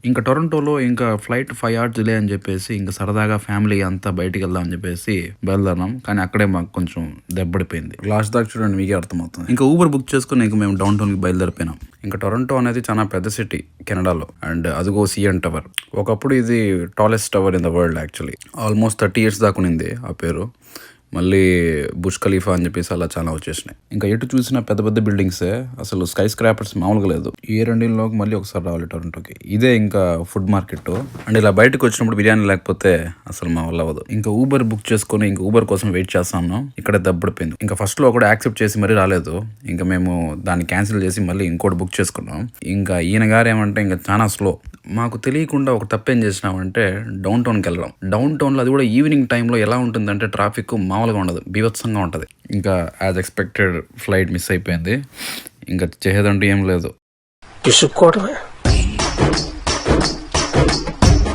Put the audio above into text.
ఇంకా టొరంటోలో ఇంకా flight 5 hours delay అని చెప్పేసి ఇంకా సరదాగా ఫ్యామిలీ అంతా బయటికి వెళ్దాం అని చెప్పేసి బయలుదేరాం. కానీ అక్కడే మాకు కొంచెం దెబ్బడిపోయింది. లాస్ట్ దాకా చూడండి, మీకే అర్థమవుతుంది. ఇంకా ఊబర్ బుక్ చేసుకుని ఇంకా మేము డౌన్ టౌన్ కి బయలుదేరిపోయినాం. ఇంకా టొరంటో అనేది చాలా పెద్ద సిటీ కెనడాలో. అండ్ అదిగో సిఎన్ టవర్. ఒకప్పుడు ఇది tallest tower in the world actually. Almost 30 years దాకా ఉంది ఆ పేరు. మళ్ళీ బుర్జ్ ఖలీఫా అని చెప్పేసి అలా చాలా వచ్చేసినాయి. ఇంకా ఎటు చూసిన పెద్ద పెద్ద బిల్డింగ్సే, అసలు స్కై స్క్రాపర్స్ మామూలుగా లేదు. ఈ రెండింటిలోకి మళ్ళీ ఒకసారి రావాలి టొరంటోకి. ఇదే ఇంకా ఫుడ్ మార్కెట్. అండ్ ఇలా బయటకు వచ్చినప్పుడు బిర్యానీ లేకపోతే అసలు మా వల్ల అవ్వదు. ఇంకా ఊబర్ బుక్ చేసుకుని ఇంకా ఊబర్ కోసం వెయిట్ చేస్తాను. ఇక్కడ దెబ్బడిపోయింది. ఇంకా ఫస్ట్ లో ఒకటి యాక్సెప్ట్ చేసి మరీ రాలేదు. ఇంకా మేము దాన్ని క్యాన్సిల్ చేసి మళ్ళీ ఇంకోటి బుక్ చేసుకున్నాం. ఇంకా ఈయన గారు ఏమంటే ఇంకా చాలా స్లో. మాకు తెలియకుండా ఒక తప్పేం చేసినామంటే డౌన్ టౌన్కి వెళ్ళడం. డౌన్ టౌన్లో అది కూడా ఈవినింగ్ టైంలో ఎలా ఉంటుందంటే ట్రాఫిక్ మామూలుగా ఉండదు, బీభత్సంగా ఉంటుంది. ఇంకా యాజ్ ఎక్స్పెక్టెడ్ ఫ్లైట్ మిస్ అయిపోయింది. ఇంకా చేసేదంటూ ఏం లేదు.